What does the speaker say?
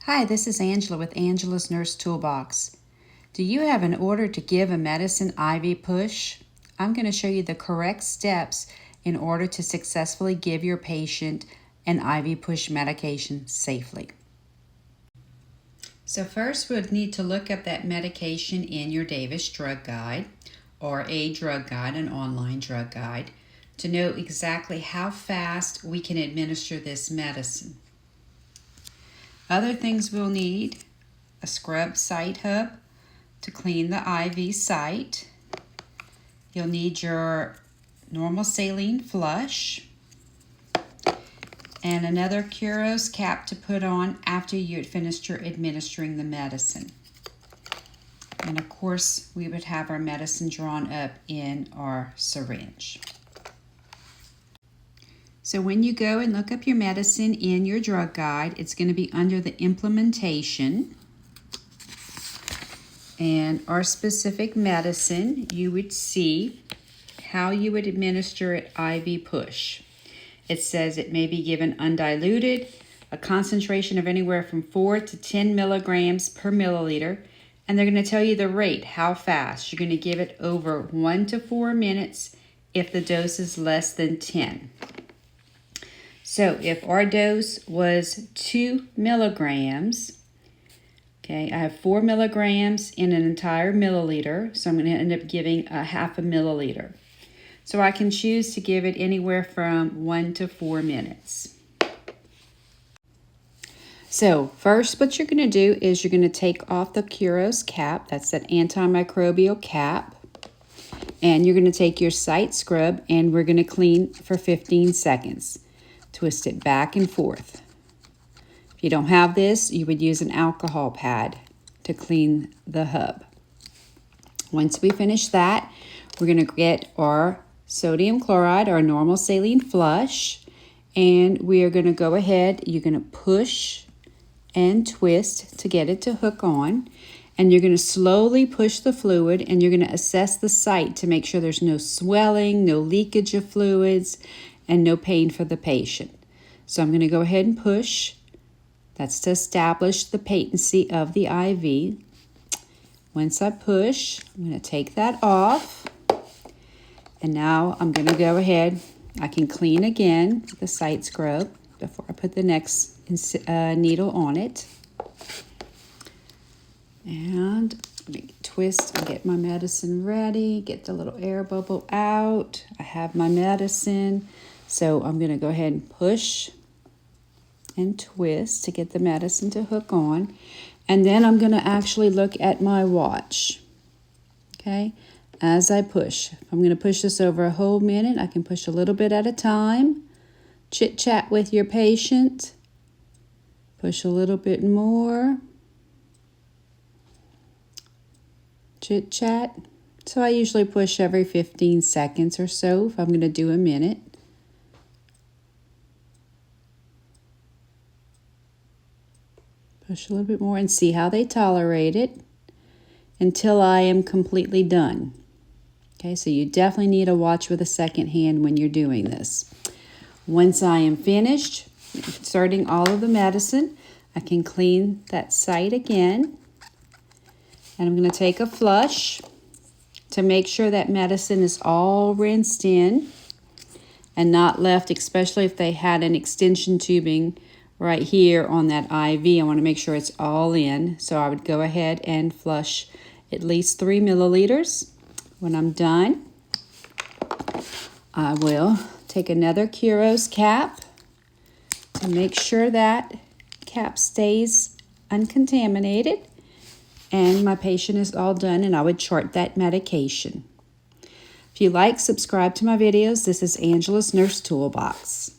Hi, this is Angela with Angela's Nurse Toolbox. Do you have an order to give a medicine IV push? I'm going to show you the correct steps in order to successfully give your patient an IV push medication safely. So first we'll need to look up that medication in your Davis drug guide or a drug guide, an online drug guide, to know exactly how fast we can administer this medicine. Other things we'll need: a scrub site hub to clean the IV site. You'll need your normal saline flush and another Curos cap to put on after you had finished your administering the medicine. And of course, we would have our medicine drawn up in our syringe. So when you go and look up your medicine in your drug guide, it's going to be under the implementation. And our specific medicine, you would see how you would administer it IV push. It says it may be given undiluted, a concentration of anywhere from 4 to 10 milligrams per milliliter. And they're going to tell you the rate, how fast. You're going to give it over 1 to 4 minutes if the dose is less than 10. So if our dose was 2 milligrams, okay, I have 4 milligrams in an entire milliliter, so I'm going to end up giving a half a milliliter. So I can choose to give it anywhere from 1 to 4 minutes. So first what you're going to do is you're going to take off the Curos cap, that's that antimicrobial cap, and you're going to take your site scrub and we're going to clean for 15 seconds. Twist it back and forth. If you don't have this, you would use an alcohol pad to clean the hub. Once we finish that, we're going to get our sodium chloride, our normal saline flush, and we are going to go ahead, you're going to push and twist to get it to hook on, and you're going to slowly push the fluid, and you're going to assess the site to make sure there's no swelling, no leakage of fluids, and no pain for the patient. So I'm going to go ahead and push. That's to establish the patency of the IV. Once I push, I'm going to take that off. And now I'm going to go ahead. I can clean again with the site scrub before I put the next needle on it. And twist and get my medicine ready. Get the little air bubble out. I have my medicine. So I'm going to go ahead and push and twist to get the medicine to hook on. And then I'm going to actually look at my watch. Okay, as I push. If I'm going to push this over a whole minute, I can push a little bit at a time. Chit chat with your patient. Push a little bit more. Chit chat. So I usually push every 15 seconds or so if I'm going to do a minute. Push a little bit more and see how they tolerate it until I am completely done. Okay, so you definitely need a watch with a second hand when you're doing this. Once I am finished inserting all of the medicine, I can clean that site again. And I'm going to take a flush to make sure that medicine is all rinsed in and not left, especially if they had an extension tubing right here on that IV. I want to make sure it's all in. So I would go ahead and flush at least 3 milliliters. When I'm done, I will take another Curos cap to make sure that cap stays uncontaminated. And my patient is all done, and I would chart that medication. If you like, subscribe to my videos. This is Angela's Nurse Toolbox.